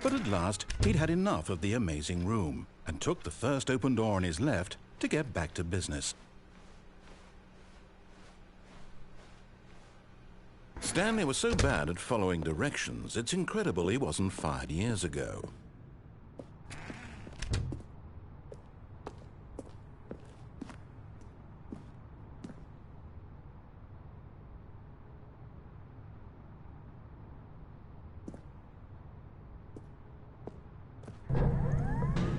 But at last, he'd had enough of the amazing room and took the first open door on his left to get back to business. Stanley was so bad at following directions, it's incredible he wasn't fired years ago.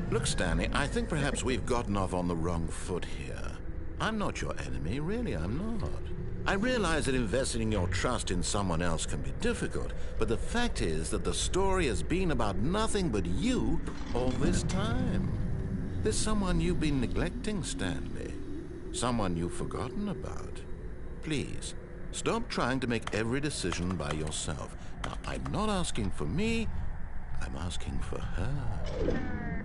Look, Stanley, I think perhaps we've gotten off on the wrong foot here. I'm not your enemy, really, I'm not. I realize that investing your trust in someone else can be difficult, but the fact is that the story has been about nothing but you all this time. There's someone you've been neglecting, Stanley. Someone you've forgotten about. Please, stop trying to make every decision by yourself. Now, I'm not asking for me, I'm asking for her.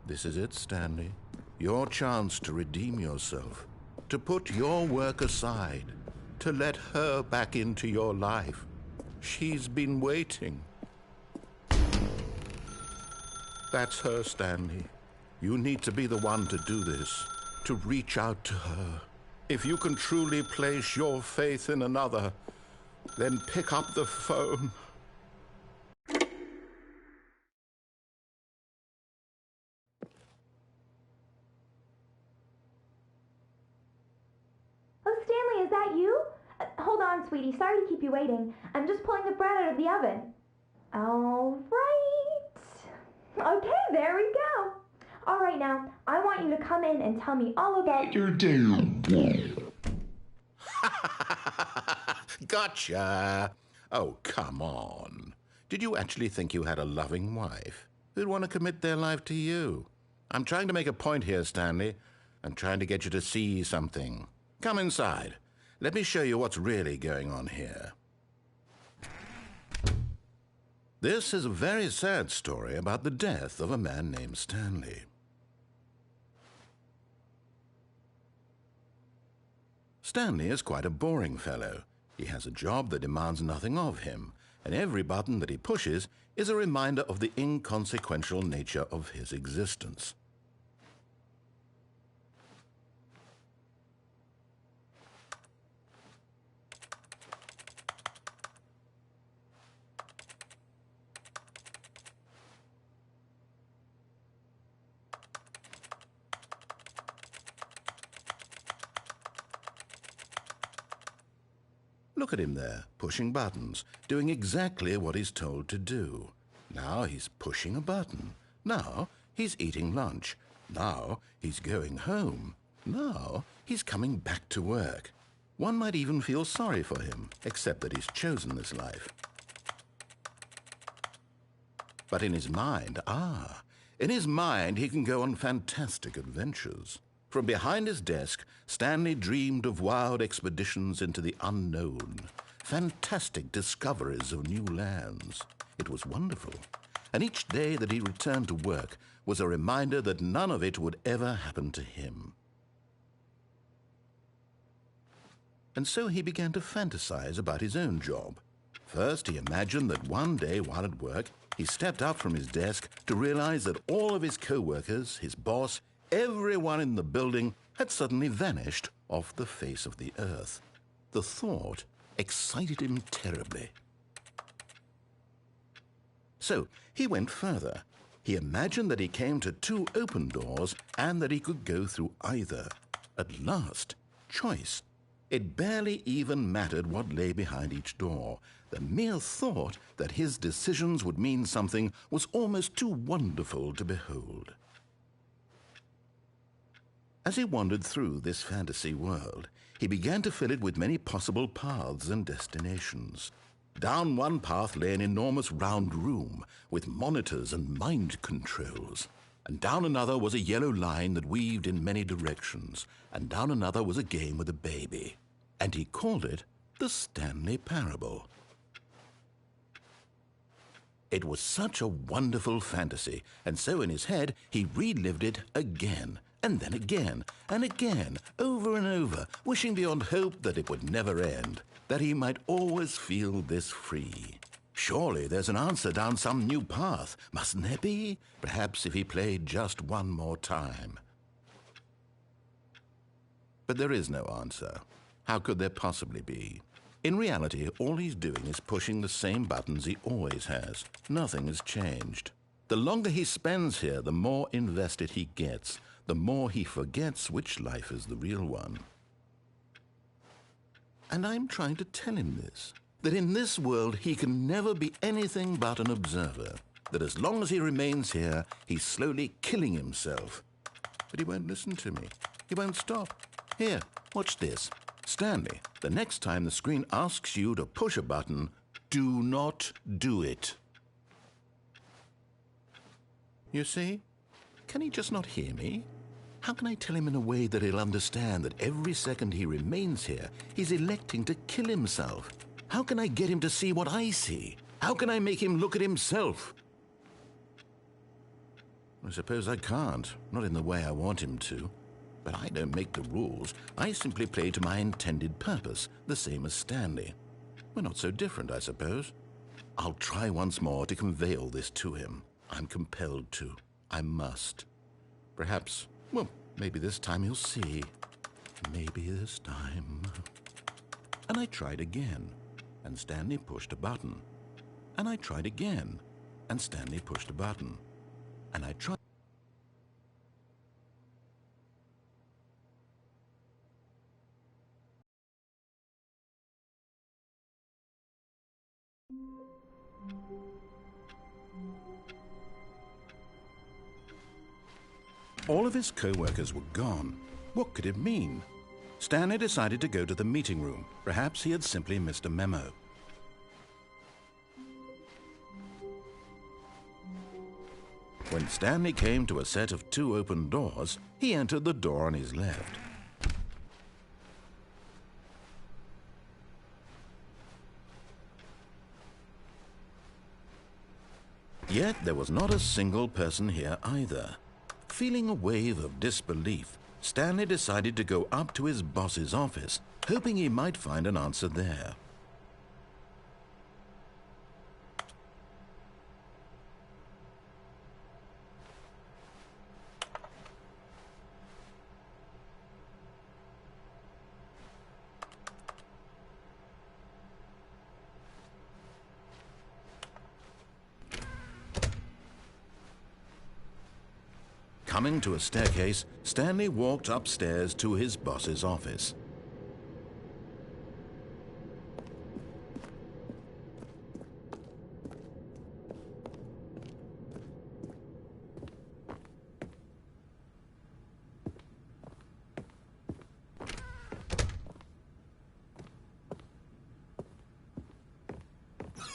This is it, Stanley. Your chance to redeem yourself. To put your work aside, to let her back into your life. She's been waiting. That's her, Stanley. You need to be the one to do this, to reach out to her. If you can truly place your faith in another, then pick up the phone. Is that you? Hold on, sweetie. Sorry to keep you waiting. I'm just pulling the bread out of the oven. All right. Okay, there we go. All right, now, I want you to come in and tell me all about your day. Gotcha. Oh, come on. Did you actually think you had a loving wife who'd want to commit their life to you? I'm trying to make a point here, Stanley. I'm trying to get you to see something. Come inside. Let me show you what's really going on here. This is a very sad story about the death of a man named Stanley. Stanley is quite a boring fellow. He has a job that demands nothing of him, and every button that he pushes is a reminder of the inconsequential nature of his existence. Look at him there, pushing buttons, doing exactly what he's told to do. Now he's pushing a button. Now he's eating lunch. Now he's going home. Now he's coming back to work. One might even feel sorry for him, except that he's chosen this life. But in his mind, in his mind he can go on fantastic adventures. From behind his desk, Stanley dreamed of wild expeditions into the unknown, fantastic discoveries of new lands. It was wonderful, and each day that he returned to work was a reminder that none of it would ever happen to him. And so he began to fantasize about his own job. First, he imagined that one day while at work, he stepped up from his desk to realize that all of his co-workers, his boss, everyone in the building had suddenly vanished off the face of the earth. The thought excited him terribly. So he went further. He imagined that he came to two open doors and that he could go through either. At last, choice. It barely even mattered what lay behind each door. The mere thought that his decisions would mean something was almost too wonderful to behold. As he wandered through this fantasy world, he began to fill it with many possible paths and destinations. Down one path lay an enormous round room with monitors and mind controls. And down another was a yellow line that weaved in many directions. And down another was a game with a baby. And he called it the Stanley Parable. It was such a wonderful fantasy, and so in his head he relived it again. And then again, and again, over and over, wishing beyond hope that it would never end, that he might always feel this free. Surely there's an answer down some new path, mustn't there be? Perhaps if he played just one more time. But there is no answer. How could there possibly be? In reality, all he's doing is pushing the same buttons he always has. Nothing has changed. The longer he spends here, the more invested he gets, the more he forgets which life is the real one. And I'm trying to tell him this, that in this world he can never be anything but an observer, that as long as he remains here, he's slowly killing himself. But he won't listen to me. He won't stop. Here, watch this. Stanley, the next time the screen asks you to push a button, do not do it. You see? Can he just not hear me? How can I tell him in a way that he'll understand that every second he remains here, he's electing to kill himself? How can I get him to see what I see? How can I make him look at himself? I suppose I can't, not in the way I want him to. But I don't make the rules. I simply play to my intended purpose, the same as Stanley. We're not so different, I suppose. I'll try once more to convey all this to him. I'm compelled to. I must. Perhaps, well, maybe this time he'll see. Maybe this time. And I tried again, and Stanley pushed a button. And I tried again, and Stanley pushed a button. And I tried. All of his co-workers were gone. What could it mean? Stanley decided to go to the meeting room. Perhaps he had simply missed a memo. When Stanley came to a set of 2 open doors, he entered the door on his left. Yet there was not a single person here either. Feeling a wave of disbelief, Stanley decided to go up to his boss's office, hoping he might find an answer there. Coming to a staircase, Stanley walked upstairs to his boss's office.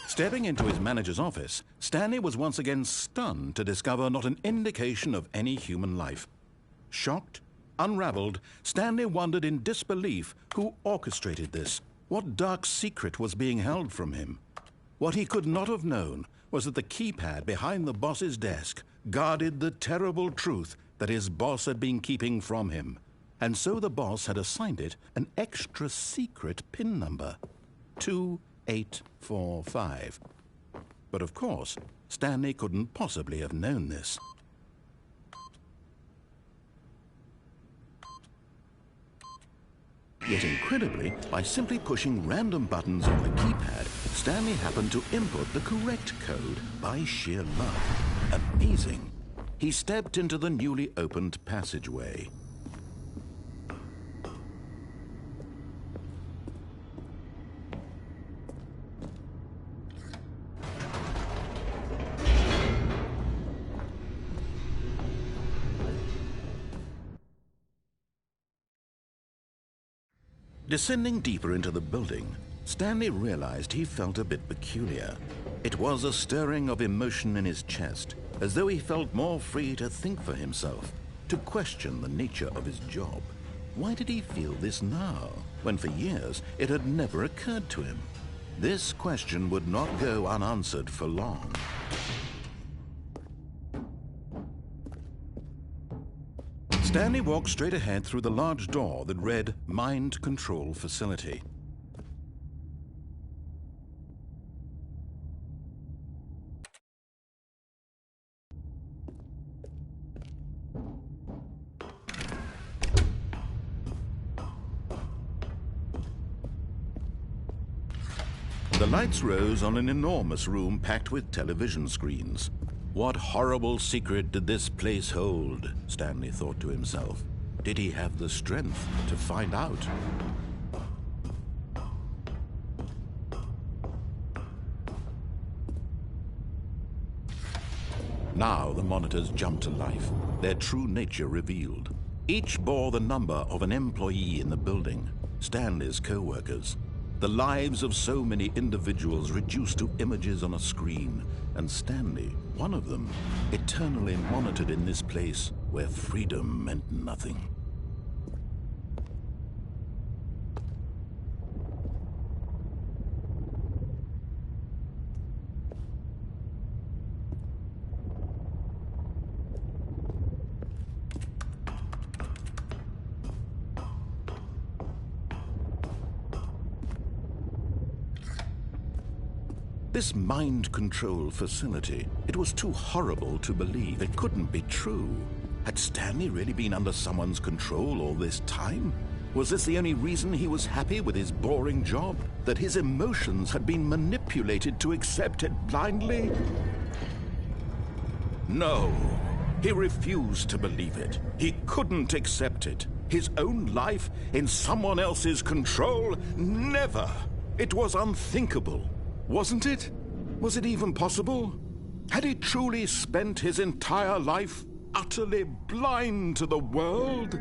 Stepping into his manager's office, Stanley was once again stunned to discover not an indication of any human life. Shocked, unraveled, Stanley wondered in disbelief who orchestrated this, what dark secret was being held from him. What he could not have known was that the keypad behind the boss's desk guarded the terrible truth that his boss had been keeping from him. And so the boss had assigned it an extra secret PIN number, 2845. But of course, Stanley couldn't possibly have known this. Yet incredibly, by simply pushing random buttons on the keypad, Stanley happened to input the correct code by sheer luck. Amazing. He stepped into the newly opened passageway. Descending deeper into the building, Stanley realized he felt a bit peculiar. It was a stirring of emotion in his chest, as though he felt more free to think for himself, to question the nature of his job. Why did he feel this now, when for years it had never occurred to him? This question would not go unanswered for long. Stanley walked straight ahead through the large door that read Mind Control Facility. The lights rose on an enormous room packed with television screens. What horrible secret did this place hold? Stanley thought to himself. Did he have the strength to find out? Now the monitors jumped to life, their true nature revealed. Each bore the number of an employee in the building, Stanley's co-workers. The lives of so many individuals reduced to images on a screen, and Stanley, one of them, eternally monitored in this place where freedom meant nothing. This mind control facility, it was too horrible to believe. It couldn't be true. Had Stanley really been under someone's control all this time? Was this the only reason he was happy with his boring job? That his emotions had been manipulated to accept it blindly? No, he refused to believe it. He couldn't accept it. His own life in someone else's control? Never! It was unthinkable. Wasn't it? Was it even possible? Had he truly spent his entire life utterly blind to the world?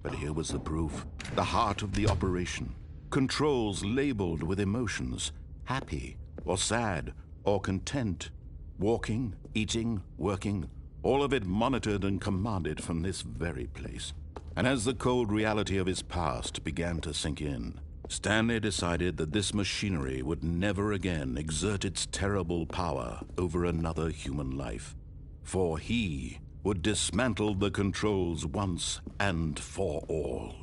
But here was the proof. The heart of the operation. Controls labeled with emotions. Happy, or sad, or content. Walking, eating, working. All of it monitored and commanded from this very place. And as the cold reality of his past began to sink in, Stanley decided that this machinery would never again exert its terrible power over another human life, for he would dismantle the controls once and for all.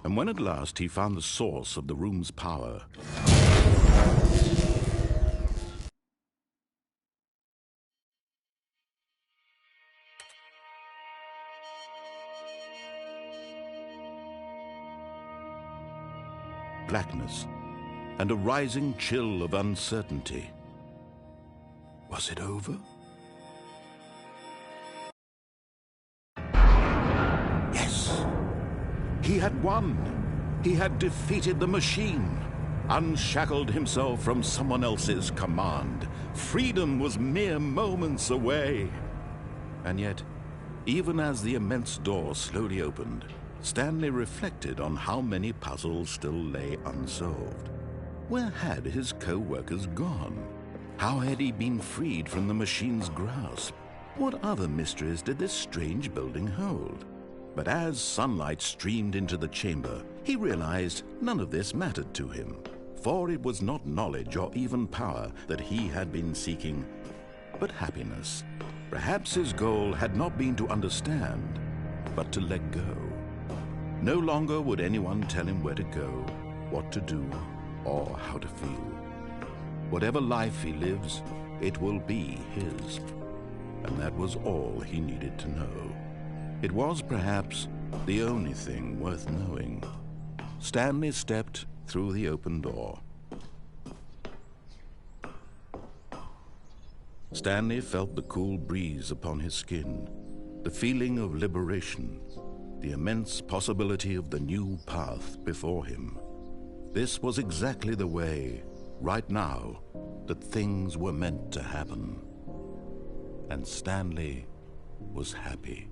And when at last he found the source of the room's power, blackness and a rising chill of uncertainty. Was it over? He had won. He had defeated the machine, unshackled himself from someone else's command. Freedom was mere moments away. And yet, even as the immense door slowly opened, Stanley reflected on how many puzzles still lay unsolved. Where had his co-workers gone? How had he been freed from the machine's grasp? What other mysteries did this strange building hold? But as sunlight streamed into the chamber, he realized none of this mattered to him, for it was not knowledge or even power that he had been seeking, but happiness. Perhaps his goal had not been to understand, but to let go. No longer would anyone tell him where to go, what to do, or how to feel. Whatever life he lives, it will be his. And that was all he needed to know. It was perhaps the only thing worth knowing. Stanley stepped through the open door. Stanley felt the cool breeze upon his skin, the feeling of liberation, the immense possibility of the new path before him. This was exactly the way, right now, that things were meant to happen. And Stanley was happy.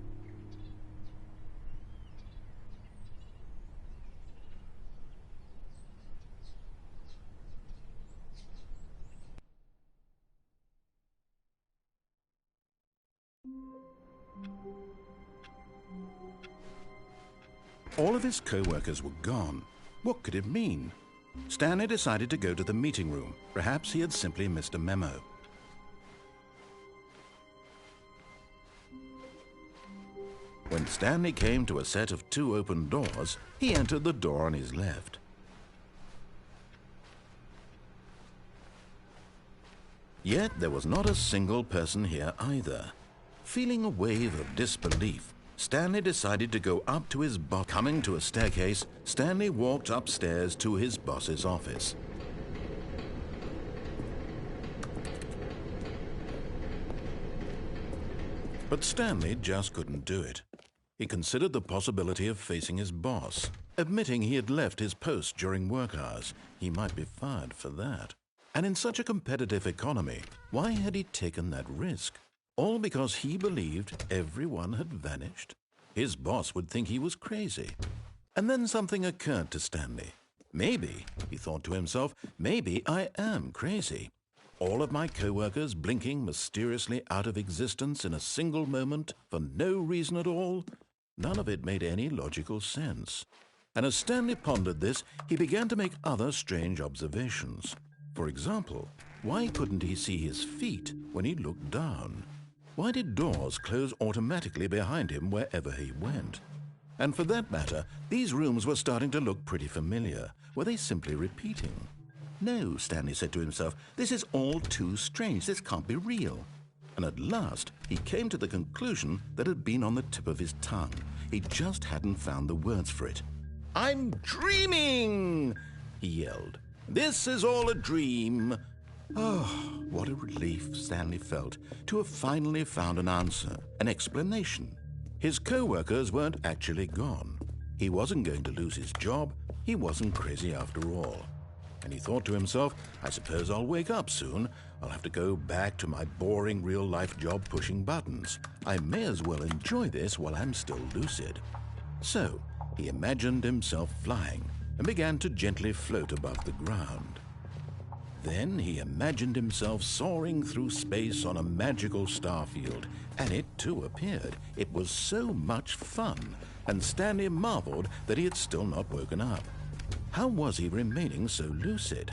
All of his co-workers were gone. What could it mean? Stanley decided to go to the meeting room. Perhaps he had simply missed a memo. When Stanley came to a set of 2 open doors, he entered the door on his left. Yet there was not a single person here either. Feeling a wave of disbelief, Stanley decided to go up to his boss. Coming to a staircase, Stanley walked upstairs to his boss's office. But Stanley just couldn't do it. He considered the possibility of facing his boss. Admitting he had left his post during work hours, he might be fired for that. And in such a competitive economy, why had he taken that risk? All because he believed everyone had vanished? His boss would think he was crazy. And then something occurred to Stanley. Maybe, he thought to himself, maybe I am crazy. All of my co-workers blinking mysteriously out of existence in a single moment for no reason at all? None of it made any logical sense. And as Stanley pondered this, he began to make other strange observations. For example, why couldn't he see his feet when he looked down? Why did doors close automatically behind him wherever he went? And for that matter, these rooms were starting to look pretty familiar. Were they simply repeating? No, Stanley said to himself, this is all too strange. This can't be real. And at last, he came to the conclusion that had been on the tip of his tongue. He just hadn't found the words for it. "I'm dreaming!" he yelled. "This is all a dream." Oh, what a relief Stanley felt to have finally found an answer, an explanation. His co-workers weren't actually gone. He wasn't going to lose his job. He wasn't crazy after all. And he thought to himself, I suppose I'll wake up soon. I'll have to go back to my boring real-life job pushing buttons. I may as well enjoy this while I'm still lucid. So, he imagined himself flying and began to gently float above the ground. Then he imagined himself soaring through space on a magical starfield, and it too appeared. It was so much fun, and Stanley marveled that he had still not woken up. How was he remaining so lucid?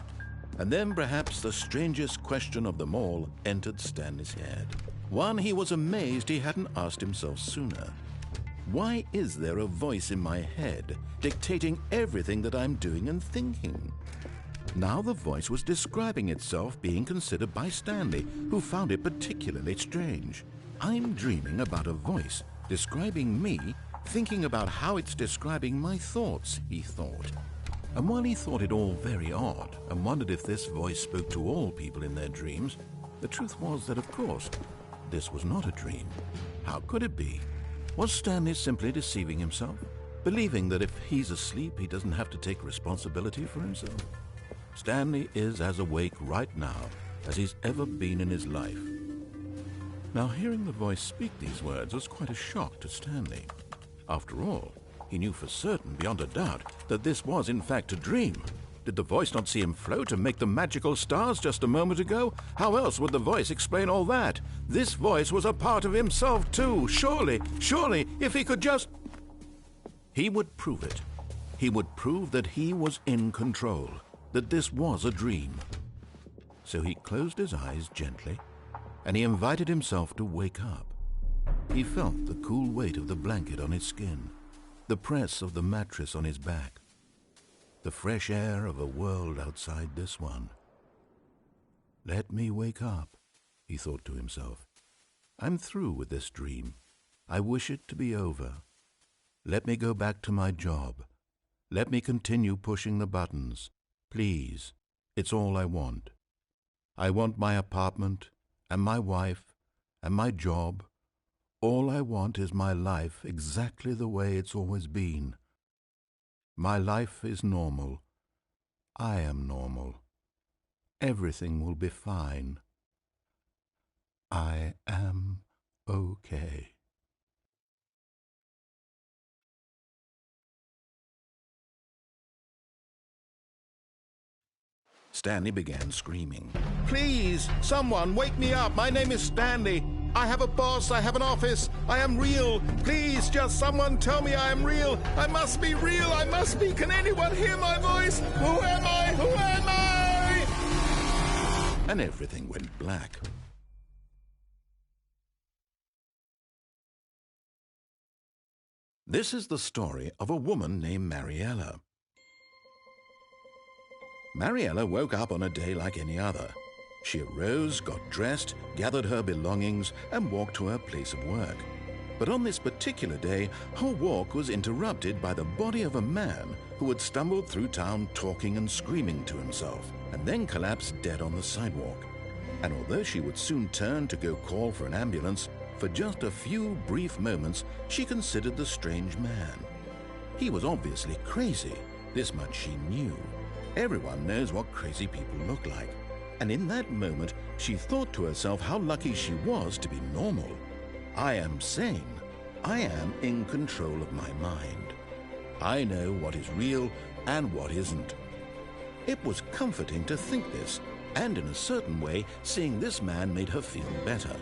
And then perhaps the strangest question of them all entered Stanley's head. One he was amazed he hadn't asked himself sooner. Why is there a voice in my head dictating everything that I'm doing and thinking? Now the voice was describing itself being considered by Stanley, who found it particularly strange. I'm dreaming about a voice describing me, thinking about how it's describing my thoughts, he thought. And while he thought it all very odd and wondered if this voice spoke to all people in their dreams, the truth was that, of course, this was not a dream. How could it be? Was Stanley simply deceiving himself, believing that if he's asleep, he doesn't have to take responsibility for himself? Stanley is as awake right now as he's ever been in his life. Now, hearing the voice speak these words was quite a shock to Stanley. After all, he knew for certain, beyond a doubt, that this was in fact a dream. Did the voice not see him float and make the magical stars just a moment ago? How else would the voice explain all that? This voice was a part of himself too. Surely, if he could just... He would prove it. He would prove that he was in control, that this was a dream. So he closed his eyes gently, and he invited himself to wake up. He felt the cool weight of the blanket on his skin, the press of the mattress on his back, the fresh air of a world outside this one. Let me wake up, he thought to himself. I'm through with this dream. I wish it to be over. Let me go back to my job. Let me continue pushing the buttons. Please, it's all I want. I want my apartment and my wife and my job. All I want is my life exactly the way it's always been. My life is normal. I am normal. Everything will be fine. I am okay. Stanley began screaming. Please, someone, wake me up. My name is Stanley. I have a boss. I have an office. I am real. Please, just someone tell me I am real. I must be real. I must be. Can anyone hear my voice? Who am I? Who am I? And everything went black. This is the story of a woman named Mariella. Mariella woke up on a day like any other. She arose, got dressed, gathered her belongings, and walked to her place of work. But on this particular day, her walk was interrupted by the body of a man who had stumbled through town talking and screaming to himself, and then collapsed dead on the sidewalk. And although she would soon turn to go call for an ambulance, for just a few brief moments she considered the strange man. He was obviously crazy. This much she knew. Everyone knows what crazy people look like. And in that moment, she thought to herself how lucky she was to be normal. I am sane. I am in control of my mind. I know what is real and what isn't. It was comforting to think this, and in a certain way, seeing this man made her feel better.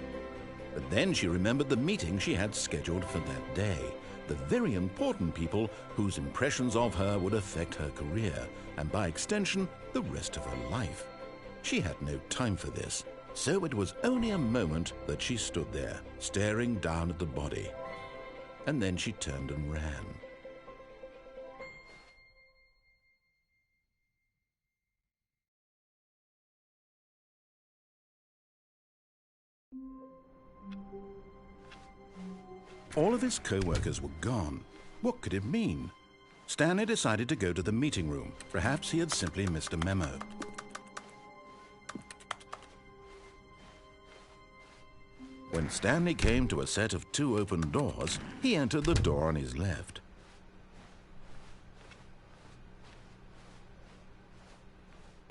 But then she remembered the meeting she had scheduled for that day, the very important people whose impressions of her would affect her career, and by extension, the rest of her life. She had no time for this, so it was only a moment that she stood there, staring down at the body. And then she turned and ran. All of his co-workers were gone. What could it mean? Stanley decided to go to the meeting room. Perhaps he had simply missed a memo. When Stanley came to a set of 2 open doors, he entered the door on his left.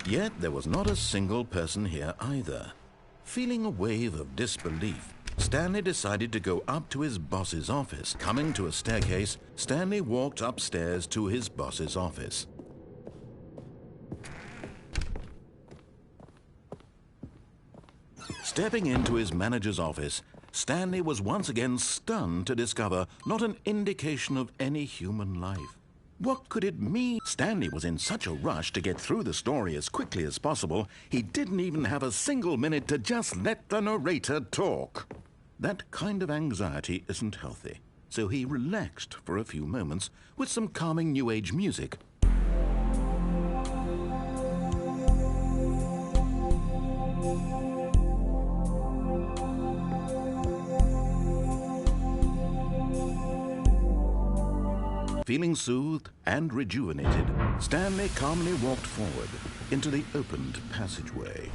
Yet there was not a single person here either. Feeling a wave of disbelief, Stanley decided to go up to his boss's office. Coming to a staircase, Stanley walked upstairs to his boss's office. Stepping into his manager's office, Stanley was once again stunned to discover not an indication of any human life. What could it mean? Stanley was in such a rush to get through the story as quickly as possible, he didn't even have a single minute to just let the narrator talk. That kind of anxiety isn't healthy, so he relaxed for a few moments with some calming New Age music. Feeling soothed and rejuvenated, Stanley calmly walked forward into the opened passageway.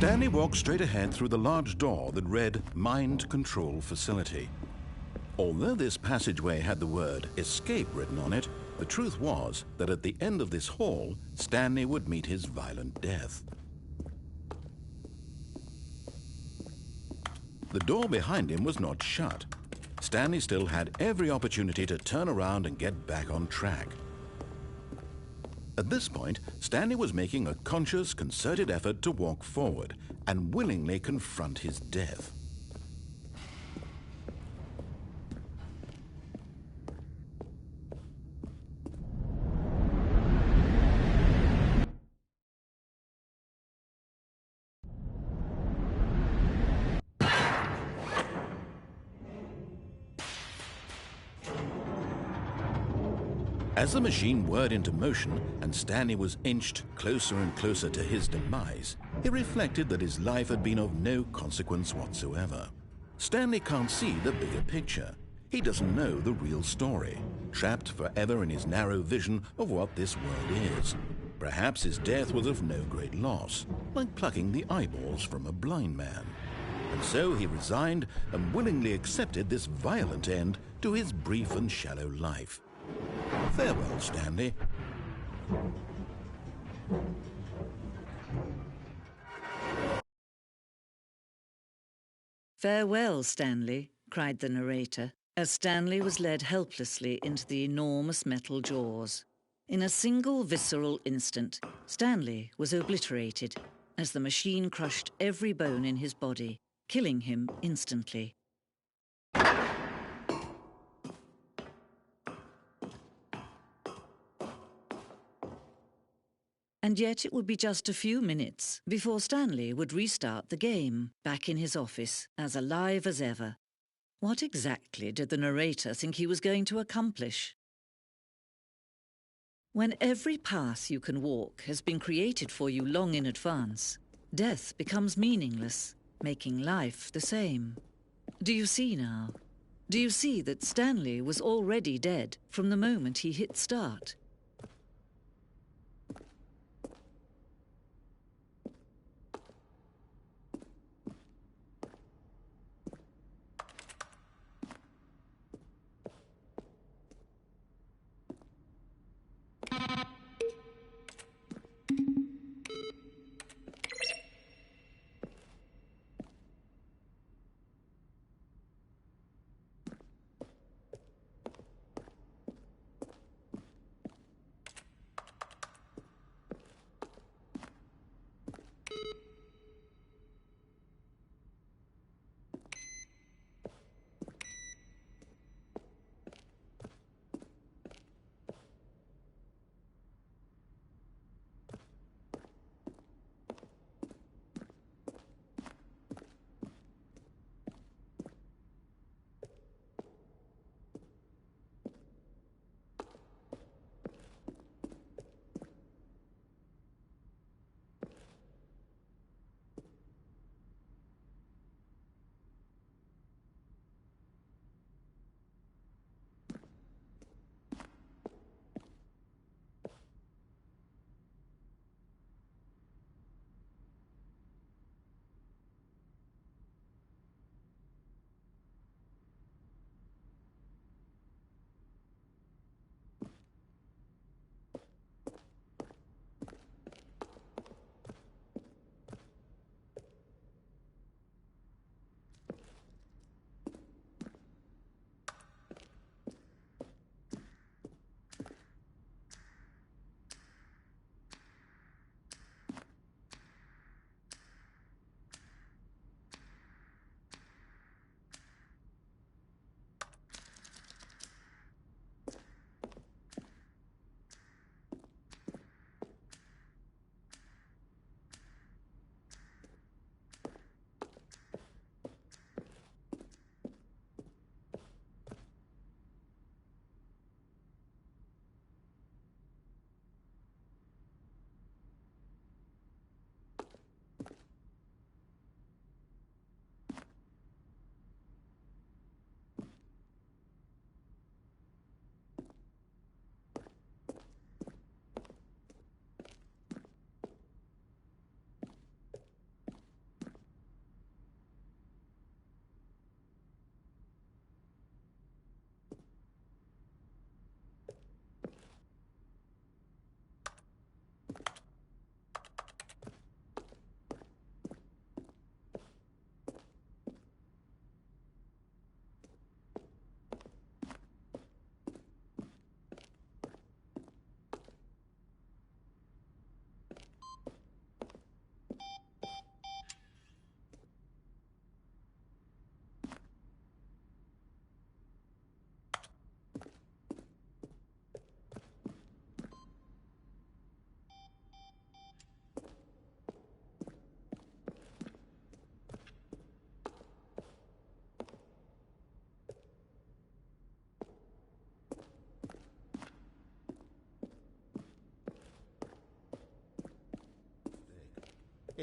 Stanley walked straight ahead through the large door that read Mind Control Facility. Although this passageway had the word escape written on it, the truth was that at the end of this hall, Stanley would meet his violent death. The door behind him was not shut. Stanley still had every opportunity to turn around and get back on track. At this point, Stanley was making a conscious, concerted effort to walk forward and willingly confront his death. As the machine whirred into motion and Stanley was inched closer and closer to his demise, he reflected that his life had been of no consequence whatsoever. Stanley can't see the bigger picture. He doesn't know the real story, trapped forever in his narrow vision of what this world is. Perhaps his death was of no great loss, like plucking the eyeballs from a blind man. And so he resigned and willingly accepted this violent end to his brief and shallow life. Farewell, Stanley. "Farewell, Stanley," cried the narrator, as Stanley was led helplessly into the enormous metal jaws. In a single visceral instant, Stanley was obliterated as the machine crushed every bone in his body, killing him instantly. And yet it would be just a few minutes before Stanley would restart the game, back in his office, as alive as ever. What exactly did the narrator think he was going to accomplish? When every path you can walk has been created for you long in advance, death becomes meaningless, making life the same. Do you see now? Do you see that Stanley was already dead from the moment he hit start?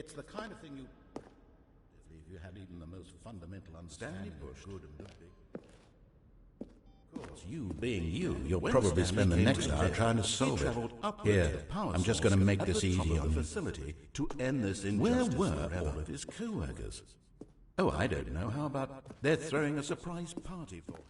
It's the kind of thing you... If you had even the most fundamental understanding of good and big... Of course, you being you'll probably spend the next hour trying to solve it. Here, I'm just going to make this easy on you. Facility to end this injustice. Where were all of his co-workers? Oh, I don't know. How about they're throwing a surprise party for him?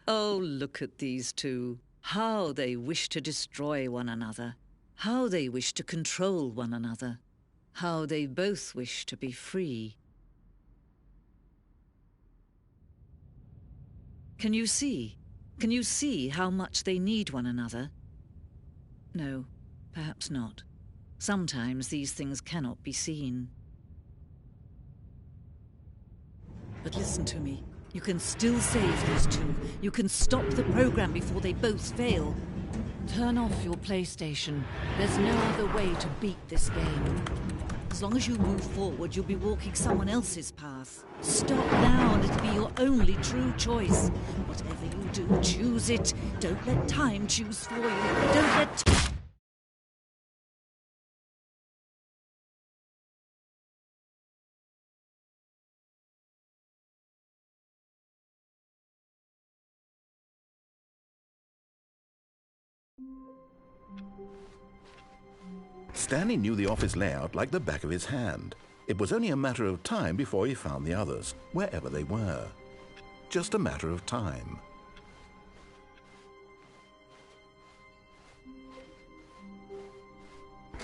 Oh, look at these two. How they wish to destroy one another. How they wish to control one another. How they both wish to be free. Can you see? Can you see how much they need one another? No, perhaps not. Sometimes these things cannot be seen. But listen to me. You can still save these two. You can stop the program before they both fail. Turn off your PlayStation. There's no other way to beat this game. As long as you move forward, you'll be walking someone else's path. Stop now and it'll be your only true choice. Whatever you do, choose it. Don't let time choose for you. Don't let... Stanley knew the office layout like the back of his hand. It was only a matter of time before he found the others, wherever they were. Just a matter of time.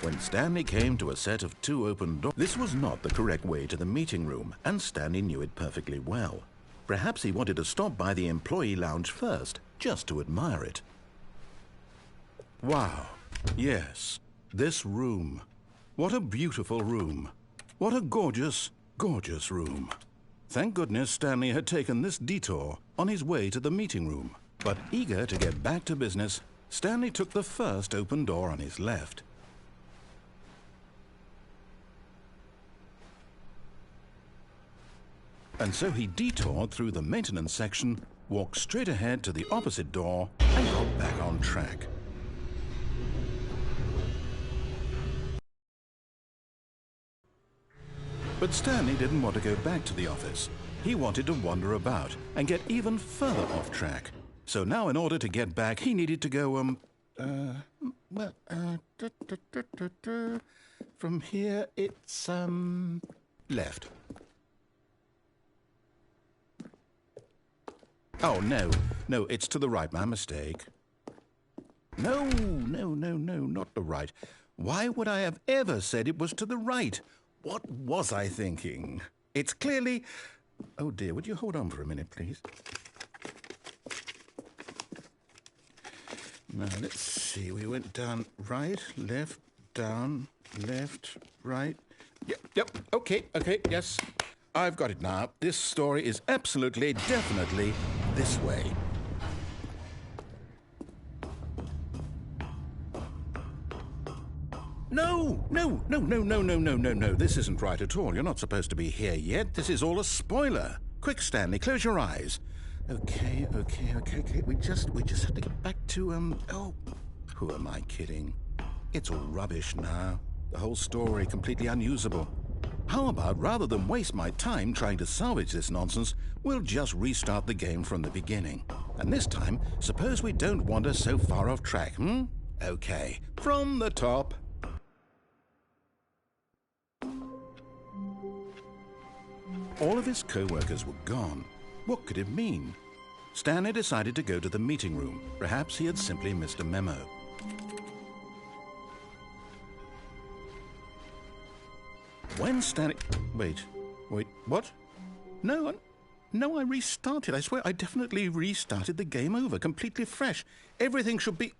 When Stanley came to a set of two open doors, this was not the correct way to the meeting room, and Stanley knew it perfectly well. Perhaps he wanted to stop by the employee lounge first, just to admire it. Wow, yes. This room. What a beautiful room. What a gorgeous, gorgeous room. Thank goodness Stanley had taken this detour on his way to the meeting room. But eager to get back to business, Stanley took the first open door on his left. And so he detoured through the maintenance section, walked straight ahead to the opposite door, and got back on track. But Stanley didn't want to go back to the office. He wanted to wander about and get even further off track. So now in order to get back, he needed to go, from here it's, left. Oh, no, it's to the right, my mistake. No, not the right. Why would I have ever said it was to the right? What was I thinking? It's clearly... Oh dear, would you hold on for a minute, please? Now, let's see. We went down right, left, down, left, right. Yep, okay, yes. I've got it now. This story is absolutely, definitely this way. No. This isn't right at all. You're not supposed to be here yet. This is all a spoiler. Quick, Stanley, close your eyes. Okay. We just have to get back to, oh, who am I kidding? It's all rubbish now. The whole story completely unusable. How about, rather than waste my time trying to salvage this nonsense, we'll just restart the game from the beginning. And this time, suppose we don't wander so far off track, Okay, from the top. All of his co-workers were gone. What could it mean? Stanley decided to go to the meeting room. Perhaps he had simply missed a memo. When Stanley... Wait, what? No, I restarted. I swear I definitely restarted the game over, completely fresh. Everything should be...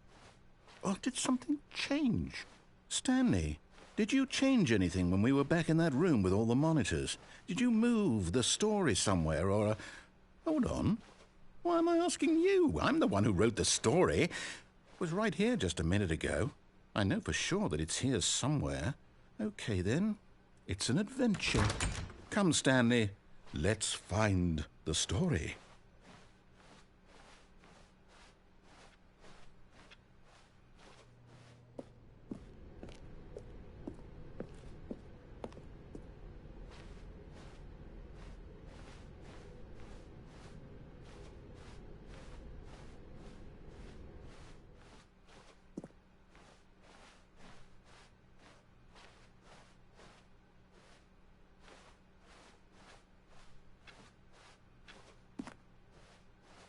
Oh, did something change? Stanley, did you change anything when we were back in that room with all the monitors? Did you move the story somewhere or... Hold on. Why am I asking you? I'm the one who wrote the story. It was right here just a minute ago. I know for sure that it's here somewhere. Okay, then. It's an adventure. Come, Stanley. Let's find the story.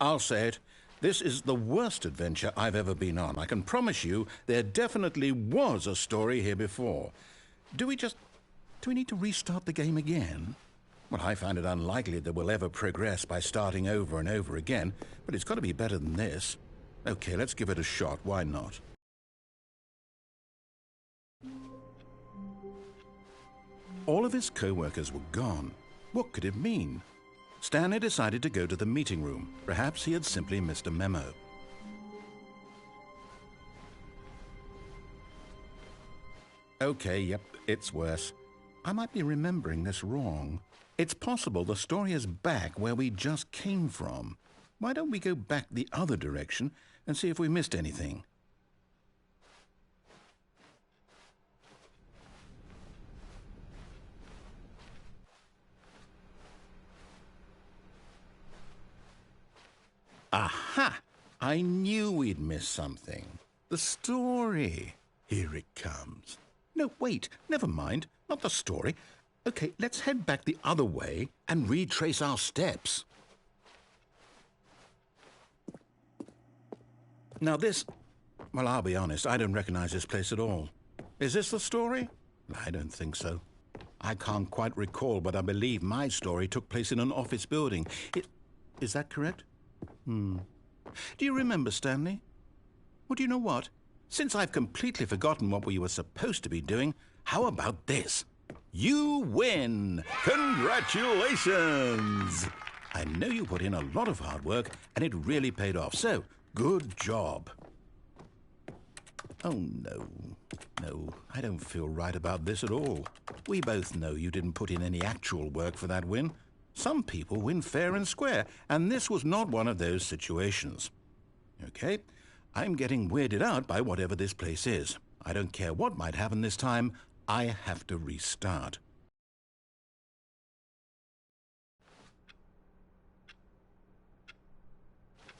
I'll say it. This is the worst adventure I've ever been on. I can promise you there definitely was a story here before. Do we need to restart the game again? Well, I find it unlikely that we'll ever progress by starting over and over again, but it's got to be better than this. Okay, let's give it a shot. Why not? All of his co-workers were gone. What could it mean? Stanley decided to go to the meeting room. Perhaps he had simply missed a memo. Okay, yep, it's worse. I might be remembering this wrong. It's possible the story is back where we just came from. Why don't we go back the other direction and see if we missed anything? Aha! I knew we'd miss something. The story. Here it comes. No, wait, never mind. Not the story. Okay, let's head back the other way and retrace our steps. Now this... Well, I'll be honest, I don't recognize this place at all. Is this the story? I don't think so. I can't quite recall, but I believe my story took place in an office building. Is that correct? Do you remember, Stanley? Well, do you know what? Since I've completely forgotten what we were supposed to be doing, how about this? You win! Congratulations! I know you put in a lot of hard work, and it really paid off, so good job. Oh, no. No, I don't feel right about this at all. We both know you didn't put in any actual work for that win. Some people win fair and square, and this was not one of those situations. Okay, I'm getting weirded out by whatever this place is. I don't care what might happen this time, I have to restart.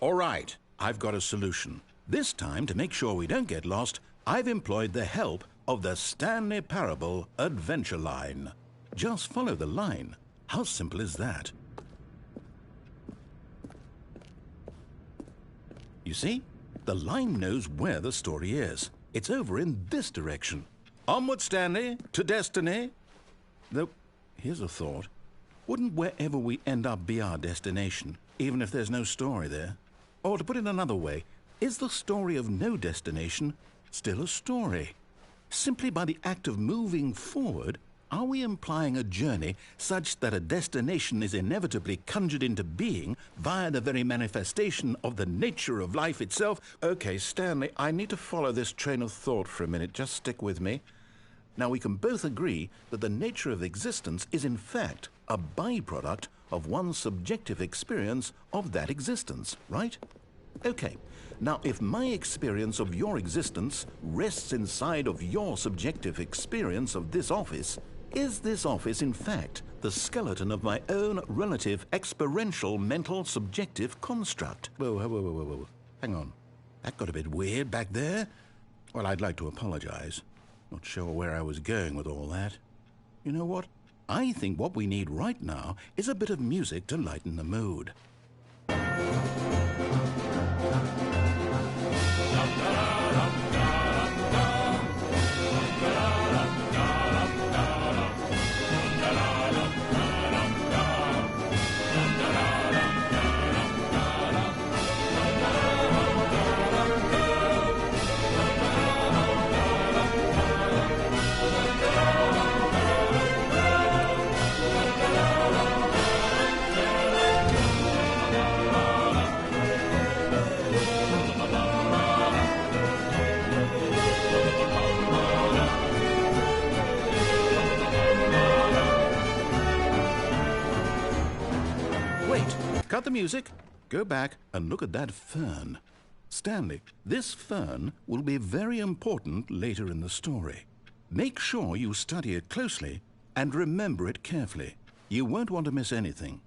All right, I've got a solution. This time, to make sure we don't get lost, I've employed the help of the Stanley Parable Adventure Line. Just follow the line. How simple is that? You see, the line knows where the story is. It's over in this direction. Onward, Stanley, to destiny. Though, here's a thought. Wouldn't wherever we end up be our destination, even if there's no story there? Or to put it another way, is the story of no destination still a story? Simply by the act of moving forward, are we implying a journey such that a destination is inevitably conjured into being via the very manifestation of the nature of life itself? Okay, Stanley, I need to follow this train of thought for a minute. Just stick with me. Now, we can both agree that the nature of existence is in fact a byproduct of one's subjective experience of that existence, right? Okay. Now, if my experience of your existence rests inside of your subjective experience of this office, is this office, in fact, the skeleton of my own relative experiential mental subjective construct? Whoa. Hang on. That got a bit weird back there. Well, I'd like to apologize. Not sure where I was going with all that. You know what? I think what we need right now is a bit of music to lighten the mood. Cut the music, go back and look at that fern. Stanley, this fern will be very important later in the story. Make sure you study it closely and remember it carefully. You won't want to miss anything.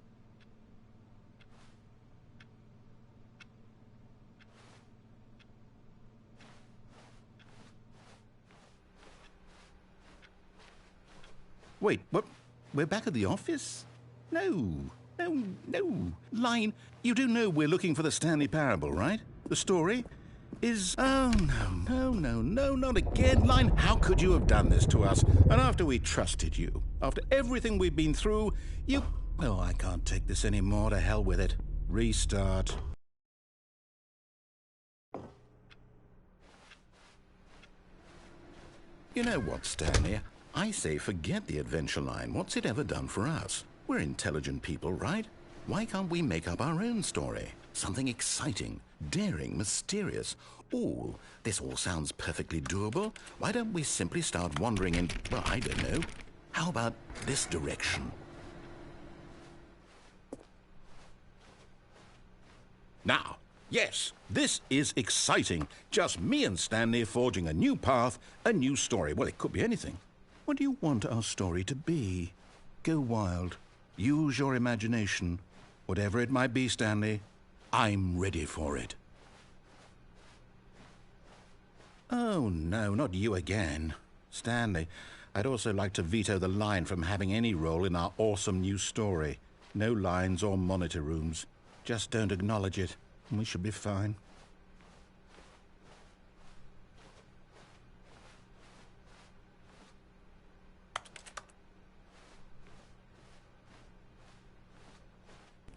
Wait, what? We're back at the office? No. No. Line, you do know we're looking for the Stanley Parable, right? The story is... Oh, no, not again. Line, how could you have done this to us? And after we trusted you, after everything we've been through, you... Oh, I can't take this anymore. To hell with it. Restart. You know what, Stanley? I say forget the adventure line. What's it ever done for us? We're intelligent people, right? Why can't we make up our own story? Something exciting, daring, mysterious. Ooh, this all sounds perfectly doable. Why don't we simply start wandering in, well, I don't know. How about this direction? Now, yes, this is exciting. Just me and Stanley forging a new path, a new story. Well, it could be anything. What do you want our story to be? Go wild. Use your imagination. Whatever it might be, Stanley, I'm ready for it. Oh, no, not you again. Stanley, I'd also like to veto the line from having any role in our awesome new story. No lines or monitor rooms. Just don't acknowledge it, and we should be fine.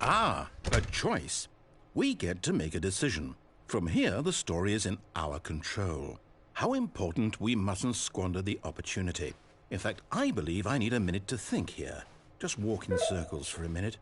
Ah, a choice. We get to make a decision. From here, the story is in our control. How important we mustn't squander the opportunity. In fact, I believe I need a minute to think here. Just walk in circles for a minute.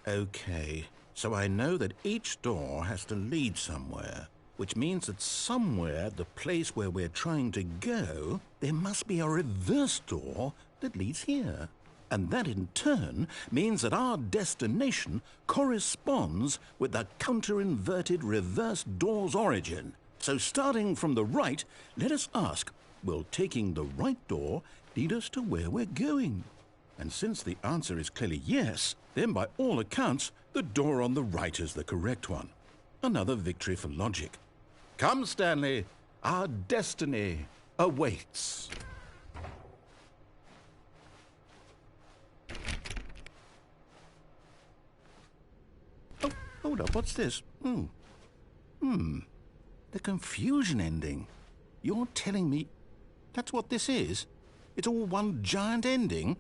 Okay, so I know that each door has to lead somewhere, which means that somewhere, the place where we're trying to go, there must be a reverse door that leads here. And that in turn means that our destination corresponds with the counter-inverted reverse door's origin. So starting from the right, let us ask, will taking the right door lead us to where we're going? And since the answer is clearly yes, then by all accounts, the door on the right is the correct one. Another victory for logic. Come, Stanley, our destiny awaits. Oh, hold up, what's this? The confusion ending. You're telling me that's what this is? It's all one giant ending?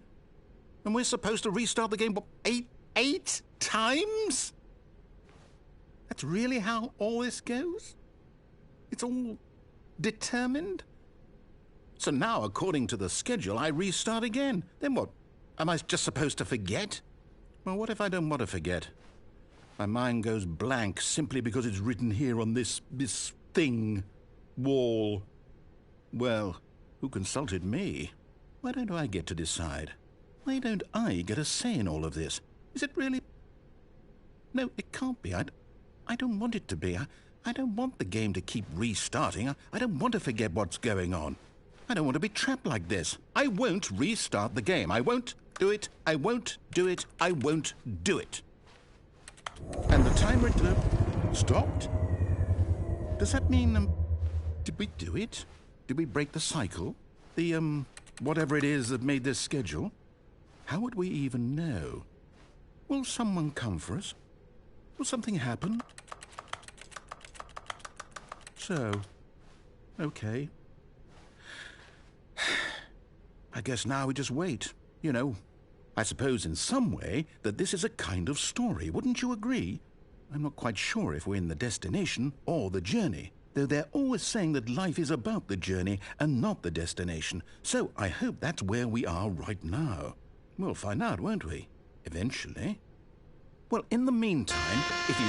And we're supposed to restart the game, what, eight times? That's really how all this goes? It's all determined? So now, according to the schedule, I restart again. Then what? Am I just supposed to forget? Well, what if I don't want to forget? My mind goes blank simply because it's written here on this thing, wall. Well, who consulted me? Why don't I get to decide? Why don't I get a say in all of this? Is it really? No, it can't be. I don't want it to be. I don't want the game to keep restarting. I don't want to forget what's going on. I don't want to be trapped like this. I won't restart the game. I won't do it. I won't do it. I won't do it. And the timer stopped? Does that mean Did we do it? Did we break the cycle? The, whatever it is that made this schedule? How would we even know? Will someone come for us? Will something happen? So, okay. I guess now we just wait. You know, I suppose in some way that this is a kind of story, wouldn't you agree? I'm not quite sure if we're in the destination or the journey, though they're always saying that life is about the journey and not the destination, so I hope that's where we are right now. We'll find out, won't we? Eventually. Well, in the meantime, if you...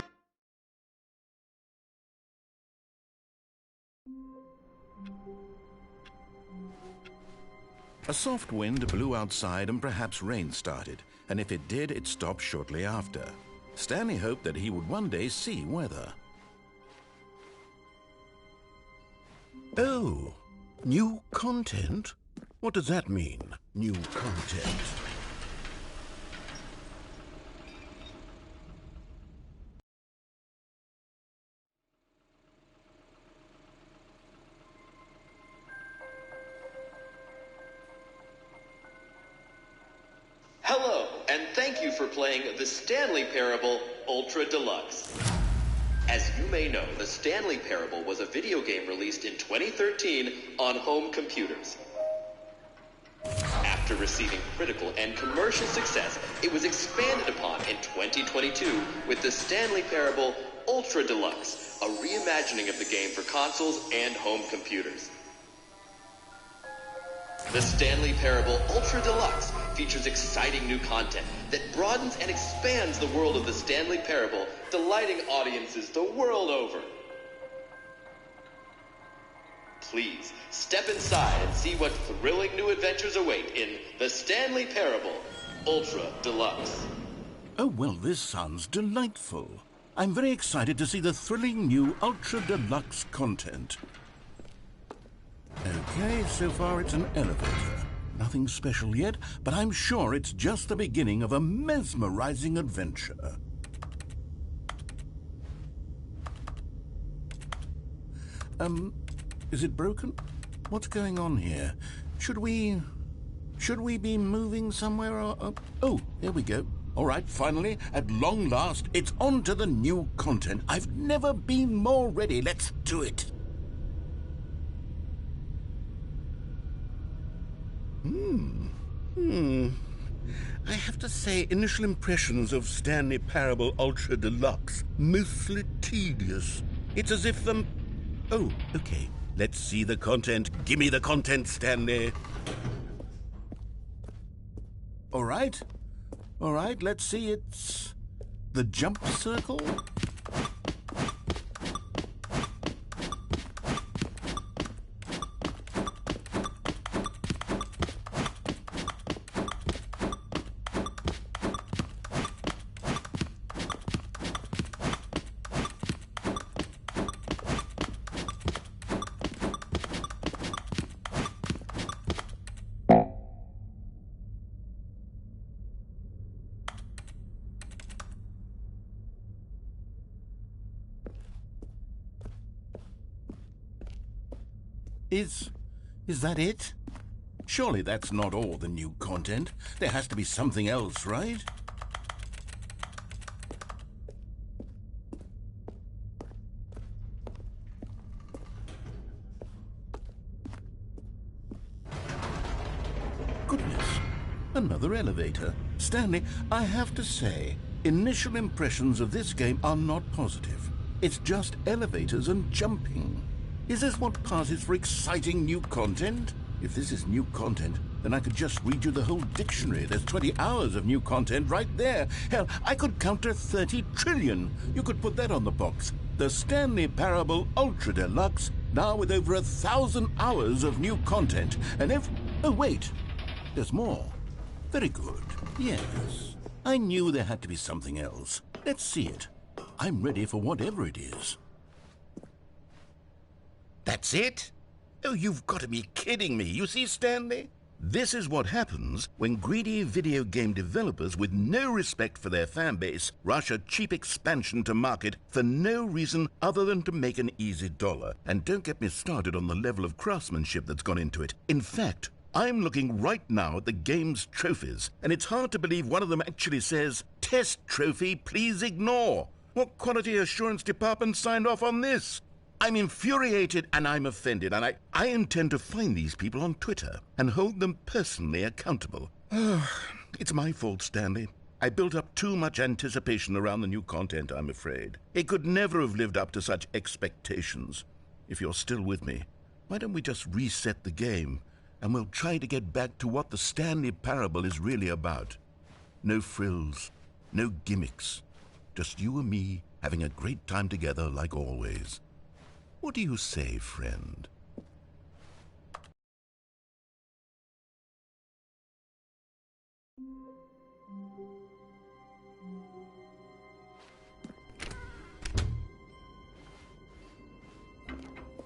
A soft wind blew outside and perhaps rain started, and if it did, it stopped shortly after. Stanley hoped that he would one day see weather. Oh, new content? What does that mean, new content? Hello, and thank you for playing The Stanley Parable Ultra Deluxe. As you may know, The Stanley Parable was a video game released in 2013 on home computers. After receiving critical and commercial success, it was expanded upon in 2022 with The Stanley Parable Ultra Deluxe, a reimagining of the game for consoles and home computers. The Stanley Parable Ultra Deluxe features exciting new content that broadens and expands the world of the Stanley Parable, delighting audiences the world over. Please, step inside and see what thrilling new adventures await in The Stanley Parable Ultra Deluxe. Oh, well, this sounds delightful. I'm very excited to see the thrilling new Ultra Deluxe content. Okay, so far it's an elevator. Nothing special yet, but I'm sure it's just the beginning of a mesmerizing adventure. Is it broken? What's going on here? Should we be moving somewhere or... Oh, there we go. All right, finally, at long last, it's on to the new content. I've never been more ready. Let's do it. I have to say, initial impressions of Stanley Parable Ultra Deluxe, mostly tedious. It's as if Oh, okay. Let's see the content. Give me the content, Stanley. All right, let's see. It's the jump circle. Is that it? Surely that's not all the new content. There has to be something else, right? Goodness, another elevator. Stanley, I have to say, initial impressions of this game are not positive. It's just elevators and jumping. Is this what passes for exciting new content? If this is new content, then I could just read you the whole dictionary. There's 20 hours of new content right there. Hell, I could counter 30 trillion. You could put that on the box. The Stanley Parable Ultra Deluxe, now with over 1,000 hours of new content. And if... Oh, wait. There's more. Very good. Yes. I knew there had to be something else. Let's see it. I'm ready for whatever it is. That's it? Oh, you've got to be kidding me. You see, Stanley? This is what happens when greedy video game developers with no respect for their fan base rush a cheap expansion to market for no reason other than to make an easy dollar. And don't get me started on the level of craftsmanship that's gone into it. In fact, I'm looking right now at the game's trophies, and it's hard to believe one of them actually says, "Test trophy, please ignore." What quality assurance department signed off on this? I'm infuriated and I'm offended, and I intend to find these people on Twitter and hold them personally accountable. It's my fault, Stanley. I built up too much anticipation around the new content, I'm afraid. It could never have lived up to such expectations. If you're still with me, why don't we just reset the game, and we'll try to get back to what the Stanley Parable is really about. No frills, no gimmicks. Just you and me having a great time together like always. What do you say, friend?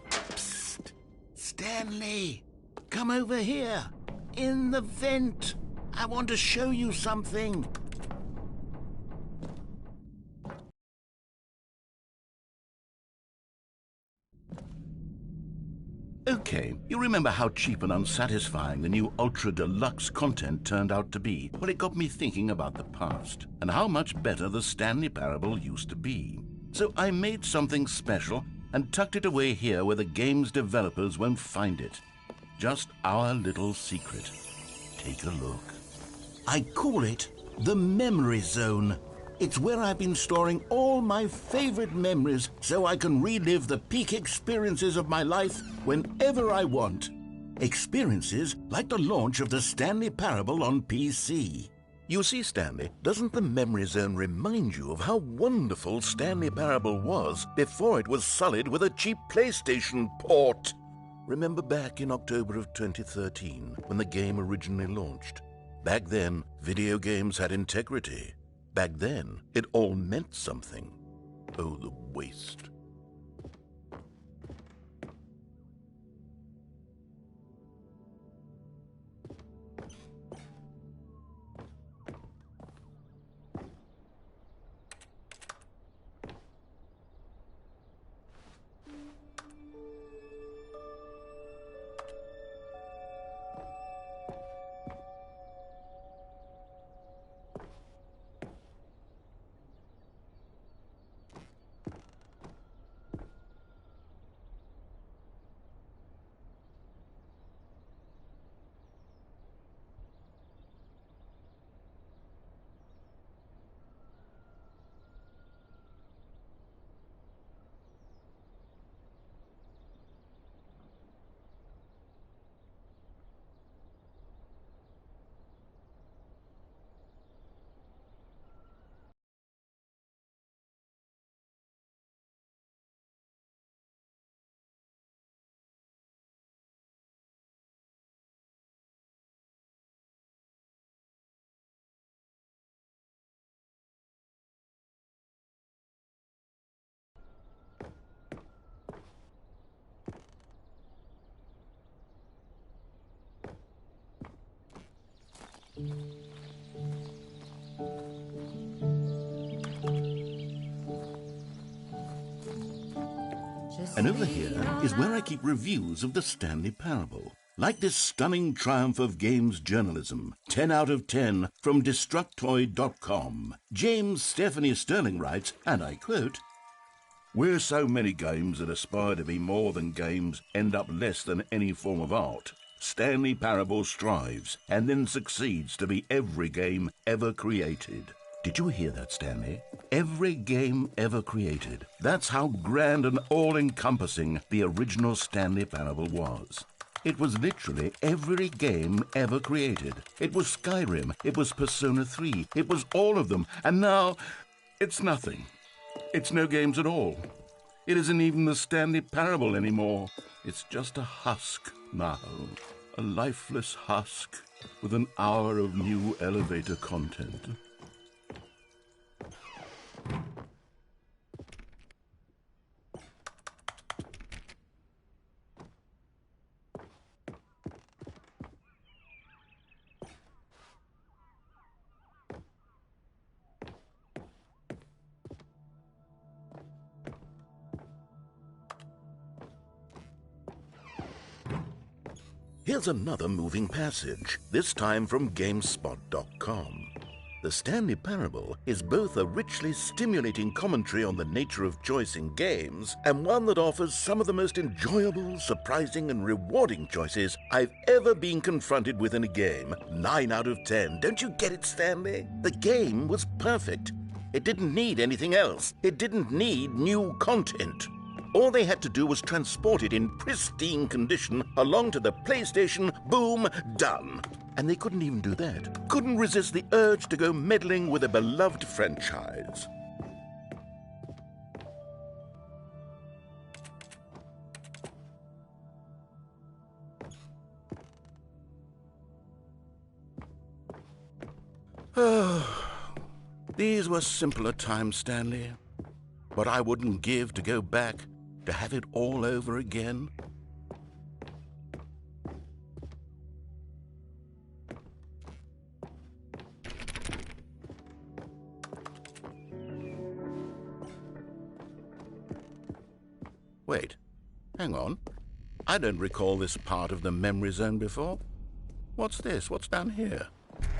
Psst! Stanley! Come over here! In the vent! I want to show you something! Okay, you remember how cheap and unsatisfying the new Ultra Deluxe content turned out to be? Well, it got me thinking about the past, and how much better the Stanley Parable used to be. So I made something special and tucked it away here where the game's developers won't find it. Just our little secret. Take a look. I call it the Memory Zone. It's where I've been storing all my favorite memories so I can relive the peak experiences of my life whenever I want. Experiences like the launch of the Stanley Parable on PC. You see, Stanley, doesn't the Memory Zone remind you of how wonderful Stanley Parable was before it was sullied with a cheap PlayStation port? Remember back in October of 2013 when the game originally launched? Back then, video games had integrity. Back then, it all meant something. Oh, the waste. And over here is where I keep reviews of the Stanley Parable. Like this stunning triumph of games journalism, 10 out of 10 from Destructoid.com. James Stephanie Sterling writes, and I quote, "Where so many games that aspire to be more than games end up less than any form of art, Stanley Parable strives and then succeeds to be every game ever created." Did you hear that, Stanley? Every game ever created. That's how grand and all-encompassing the original Stanley Parable was. It was literally every game ever created. It was Skyrim, it was Persona 3, it was all of them, and now it's nothing. It's no games at all. It isn't even the Stanley Parable anymore. It's just a husk now. A lifeless husk with an hour of new elevator content. Here's another moving passage, this time from GameSpot.com. The Stanley Parable is both a richly stimulating commentary on the nature of choice in games and one that offers some of the most enjoyable, surprising, and rewarding choices I've ever been confronted with in a game. 9 out of 10. Don't you get it, Stanley? The game was perfect. It didn't need anything else. It didn't need new content. All they had to do was transport it in pristine condition along to the PlayStation. Boom, done. And they couldn't even do that. Couldn't resist the urge to go meddling with a beloved franchise. These were simpler times, Stanley. What I wouldn't give to go back, to have it all over again. Wait, hang on. I don't recall this part of the memory zone before. What's this? What's down here?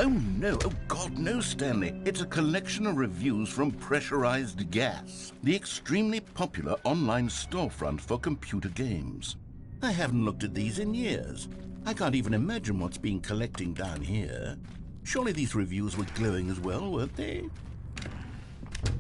Oh no, oh God, no, Stanley. It's a collection of reviews from Pressurized Gas, the extremely popular online storefront for computer games. I haven't looked at these in years. I can't even imagine what's been collecting down here. Surely these reviews were glowing as well, weren't they?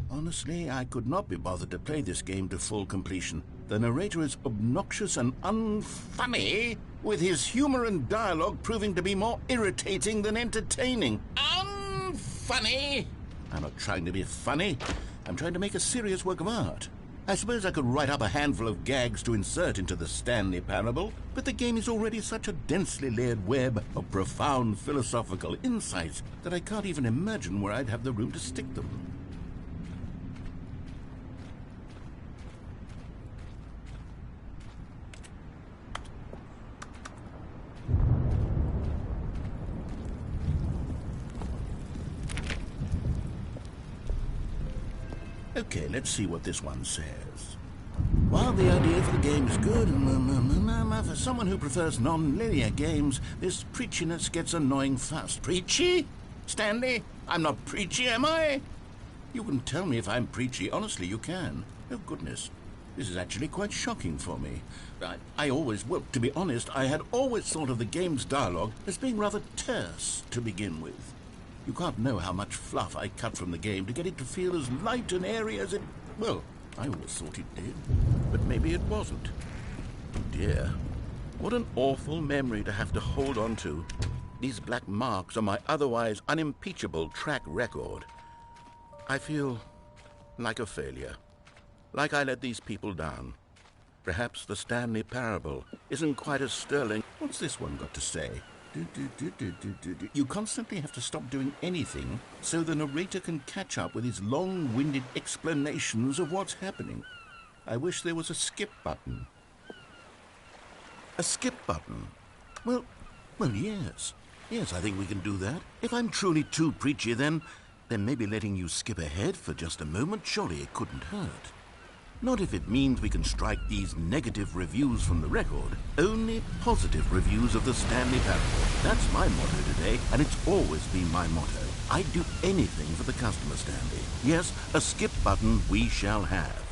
Honestly, I could not be bothered to play this game to full completion. The narrator is obnoxious and unfunny, with his humor and dialogue proving to be more irritating than entertaining. Unfunny! I'm not trying to be funny. I'm trying to make a serious work of art. I suppose I could write up a handful of gags to insert into the Stanley Parable, but the game is already such a densely layered web of profound philosophical insights that I can't even imagine where I'd have the room to stick them. Okay, let's see what this one says. While the idea for the game is good, for someone who prefers non-linear games, this preachiness gets annoying fast. Preachy? Stanley? I'm not preachy, am I? You can tell me if I'm preachy. Honestly, you can. Oh, goodness. This is actually quite shocking for me. Well, to be honest, I had always thought of the game's dialogue as being rather terse to begin with. You can't know how much fluff I cut from the game to get it to feel as light and airy as it... Well, I always thought it did. But maybe it wasn't. Oh dear. What an awful memory to have to hold on to. These black marks on my otherwise unimpeachable track record. I feel like a failure. Like I let these people down. Perhaps the Stanley Parable isn't quite as sterling. What's this one got to say? You constantly have to stop doing anything so the narrator can catch up with his long-winded explanations of what's happening. I wish there was a skip button. A skip button? Well, yes. Yes, I think we can do that. If I'm truly too preachy, then maybe letting you skip ahead for just a moment, surely it couldn't hurt. Not if it means we can strike these negative reviews from the record. Only positive reviews of the Stanley Parable. That's my motto today, and it's always been my motto. I'd do anything for the customer, Stanley. Yes, a skip button we shall have.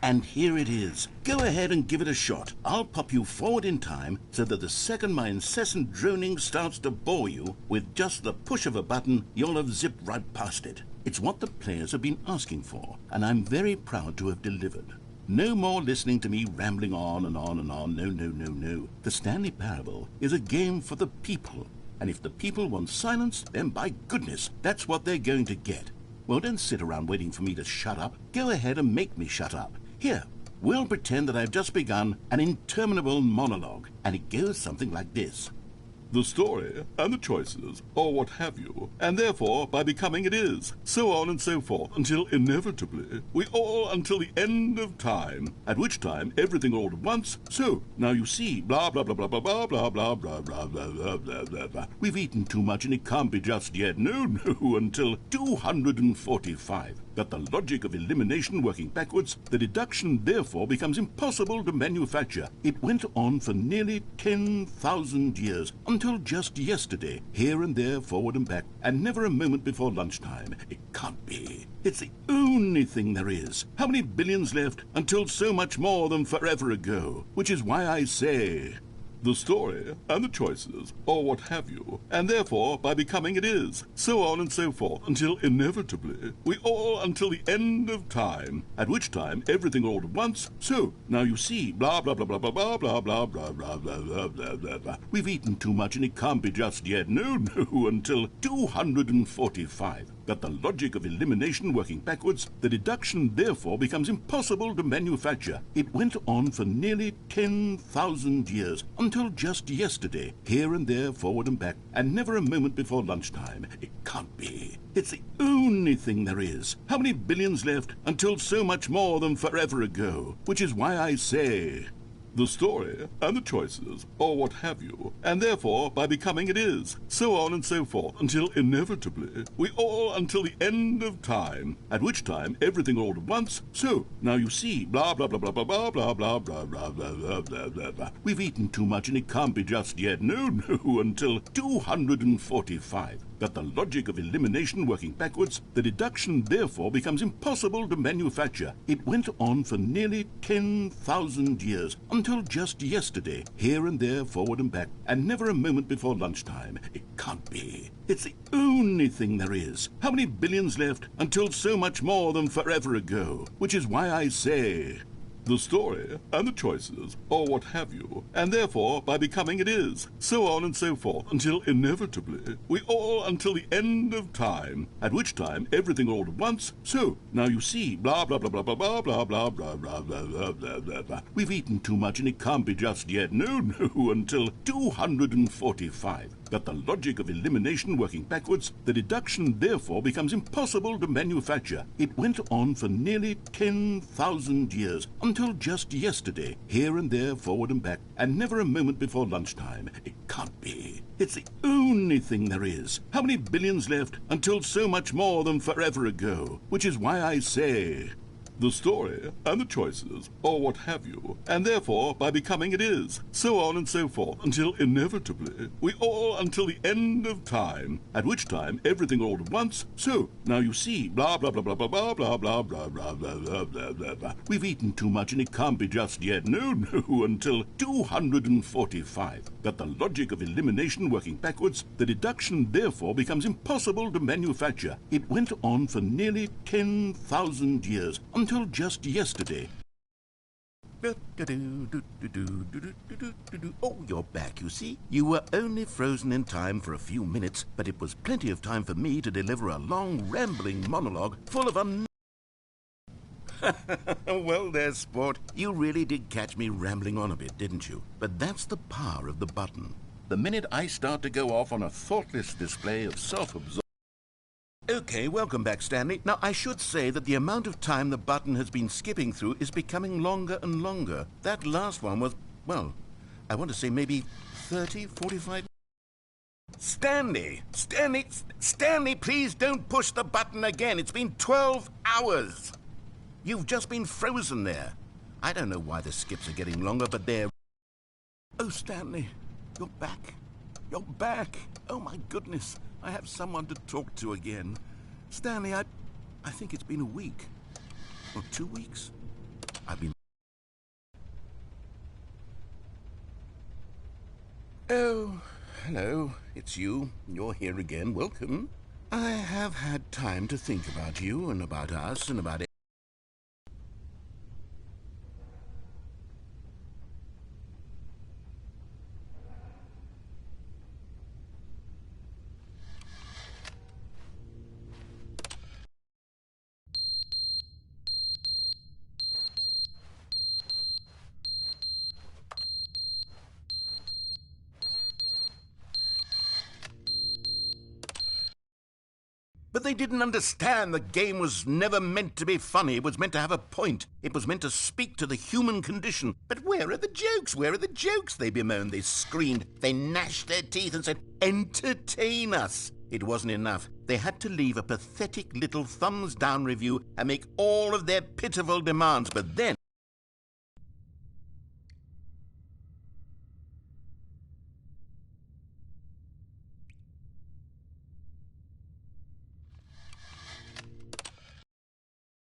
And here it is. Go ahead and give it a shot. I'll pop you forward in time so that the second my incessant droning starts to bore you, with just the push of a button, you'll have zipped right past it. It's what the players have been asking for, and I'm very proud to have delivered. No more listening to me rambling on and on and on. No. The Stanley Parable is a game for the people, and if the people want silence, then by goodness, that's what they're going to get. Well, don't sit around waiting for me to shut up. Go ahead and make me shut up. Here, we'll pretend that I've just begun an interminable monologue, and it goes something like this. the story and the choices, or what have you, and therefore by becoming it is, so on and so forth, until inevitably we all until the end of time, at which time everything all at once, so, now you see, blah blah blah blah blah blah blah blah blah blah blah blah blah blah blah. We've eaten too much and it can't be just yet, no, until 245. But the logic of elimination working backwards, the deduction therefore becomes impossible to manufacture. It went on for nearly 10,000 years, until just yesterday, here and there, forward and back, and never a moment before lunchtime. It can't be. It's the only thing there is. How many billions left until so much more than forever ago? Which is why I say, the story and the choices, or what have you, and therefore by becoming it is, so on and so forth, until inevitably we all until the end of time, at which time everything all at once, so, now you see, blah blah blah blah blah blah blah blah blah blah blah blah blah blah. We've eaten too much and it can't be just yet, no, until 245. But the logic of elimination working backwards, the deduction therefore becomes impossible to manufacture. It went on for nearly 10,000 years, until just yesterday, here and there, forward and back, and never a moment before lunchtime. It can't be. It's the only thing there is. How many billions left until so much more than forever ago? Which is why I say, the story and the choices, or what have you, and therefore by becoming it is, so on and so forth, until inevitably we all until the end of time, at which time everything all at once, so, now you see, blah blah blah blah blah blah blah blah blah blah blah blah blah blah. We've eaten too much and it can't be just yet, no, until 245. But the logic of elimination working backwards, the deduction therefore becomes impossible to manufacture. It went on for nearly 10,000 years, until just yesterday, here and there, forward and back, and never a moment before lunchtime. It can't be. It's the only thing there is. How many billions left until so much more than forever ago? Which is why I say, the story and the choices, or what have you, and therefore by becoming it is, so on and so forth, until inevitably we all until the end of time, at which time everything all at once, so, now you see, blah blah blah blah blah blah blah blah blah blah blah blah blah blah. We've eaten too much and it can't be just yet, no, until 245. But the logic of elimination working backwards, the deduction therefore becomes impossible to manufacture. It went on for nearly 10,000 years, until just yesterday, here and there, forward and back, and never a moment before lunchtime. It can't be. It's the only thing there is. How many billions left until so much more than forever ago? Which is why I say, the story and the choices, or what have you, and therefore by becoming it is, so on and so forth, until inevitably we all until the end of time, at which time everything all at once, so, now you see, blah blah blah blah blah blah blah blah blah blah blah blah blah blah. We've eaten too much and it can't be just yet, no, until 245. But the logic of elimination working backwards, the deduction therefore becomes impossible to manufacture. It went on for nearly 10,000 years, until just yesterday. Oh, you're back, you see. You were only frozen in time for a few minutes, but it was plenty of time for me to deliver a long, rambling monologue full of Well, there, sport. You really did catch me rambling on a bit, didn't you? But that's the power of the button. The minute I start to go off on a thoughtless display of self-absorption. Okay, welcome back, Stanley. Now, I should say that the amount of time the button has been skipping through is becoming longer and longer. That last one was, well, I want to say maybe 30, 45... Stanley, please don't push the button again. It's been 12 hours. You've just been frozen there. I don't know why the skips are getting longer, but they're... Oh, Stanley, you're back. You're back. Oh, my goodness. I have someone to talk to again. Stanley, I think it's been a week. Or 2 weeks. I've been... Oh, hello. It's you. You're here again. Welcome. I have had time to think about you and about us and about... But they didn't understand the game was never meant to be funny. It was meant to have a point. It was meant to speak to the human condition. But where are the jokes? Where are the jokes? They bemoaned, they screamed, they gnashed their teeth and said, entertain us. It wasn't enough. They had to leave a pathetic little thumbs-down review and make all of their pitiful demands. But then...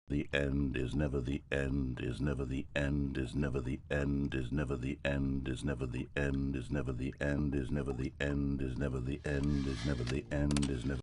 The end is never the end, is never the end, is never the end, is never the end, is never the end, is never the end, is never the end, is never the end, is never the end, is never...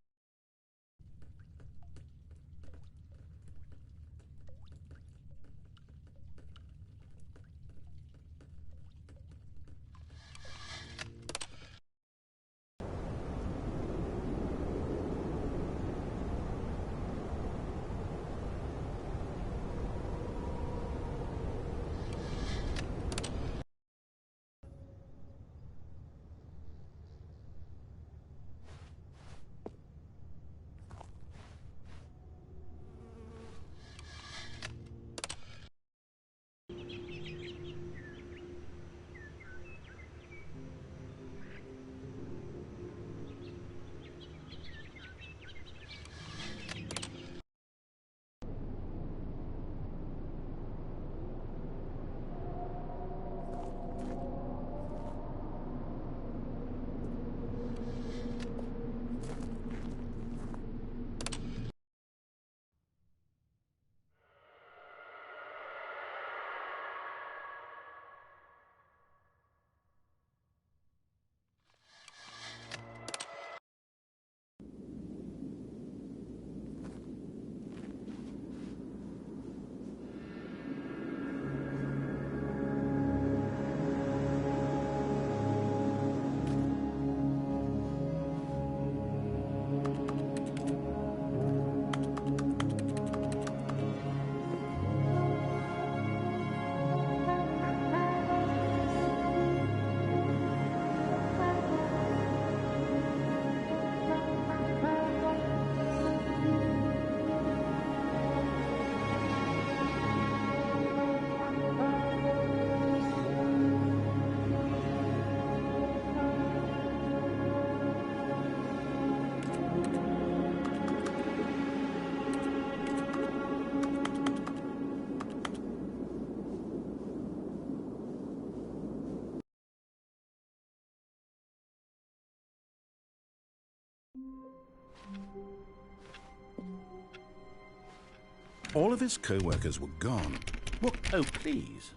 All of his co-workers were gone. What? Oh, please.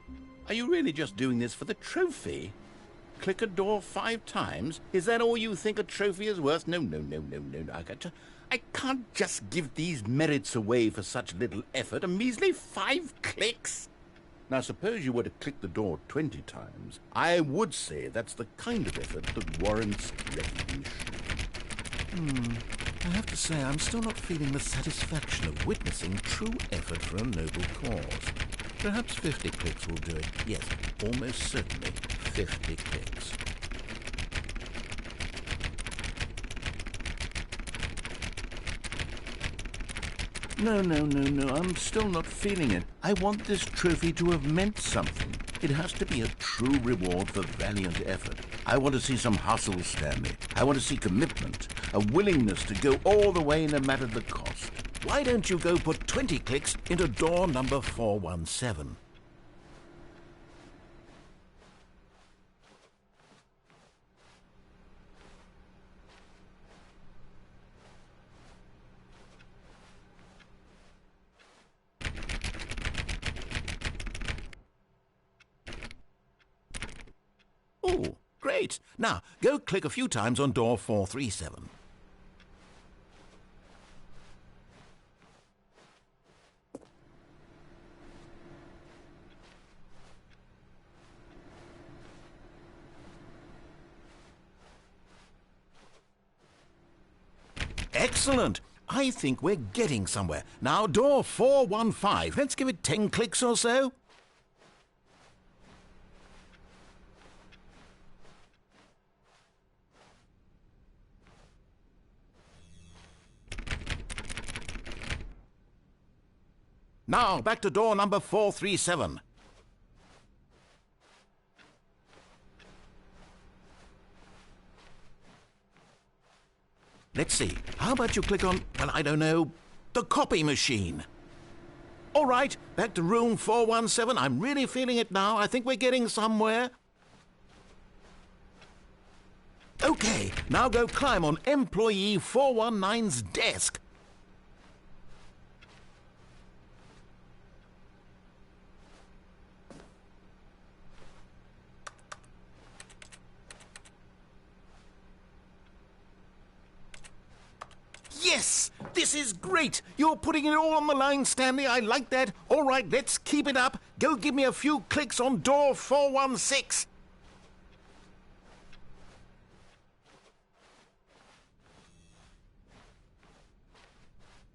Are you really just doing this for the trophy? Click a door 5 times? Is that all you think a trophy is worth? No. I can't just give these merits away for such little effort. A measly 5 clicks? Now, suppose you were to click the door 20 times. I would say that's the kind of effort that warrants recognition. I have to say, I'm still not feeling the satisfaction of witnessing true effort for a noble cause. Perhaps 50 clicks will do it. Yes, almost certainly 50 clicks. No, I'm still not feeling it. I want this trophy to have meant something. It has to be a true reward for valiant effort. I want to see some hustle, Stanley. I want to see commitment, a willingness to go all the way no matter the cost. Why don't you go put 20 clicks into door number 417? Oh, great. Now, go click a few times on door 437. Excellent. I think we're getting somewhere. Now, door 415. Let's give it 10 clicks or so. Now, back to door number 437. Let's see. How about you click on, well, I don't know, the copy machine? All right, back to room 417. I'm really feeling it now. I think we're getting somewhere. Okay, now go climb on employee 419's desk. Yes! This is great! You're putting it all on the line, Stanley. I like that. All right, let's keep it up. Go give me a few clicks on door 416.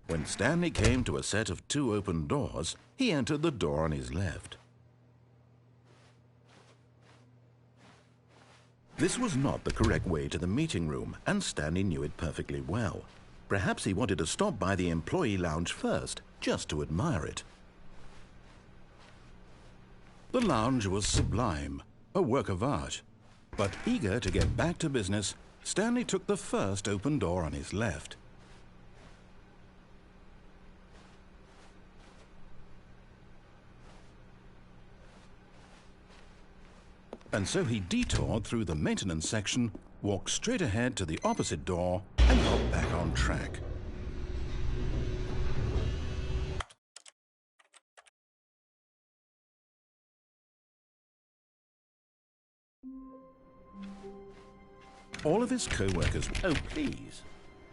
When Stanley came to a set of 2 open doors, he entered the door on his left. This was not the correct way to the meeting room, and Stanley knew it perfectly well. Perhaps he wanted to stop by the employee lounge first, just to admire it. The lounge was sublime, a work of art. But eager to get back to business, Stanley took the first open door on his left. And so he detoured through the maintenance section, walked straight ahead to the opposite door, and got back on track. All of his co-workers... Oh, please.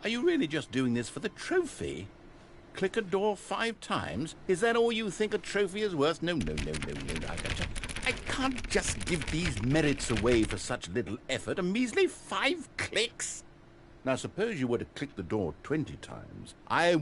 Are you really just doing this for the trophy? Click a door 5 times? Is that all you think a trophy is worth? No. I can't just give these merits away for such little effort. A measly 5 clicks? Now, suppose you were to click the door 20 times. I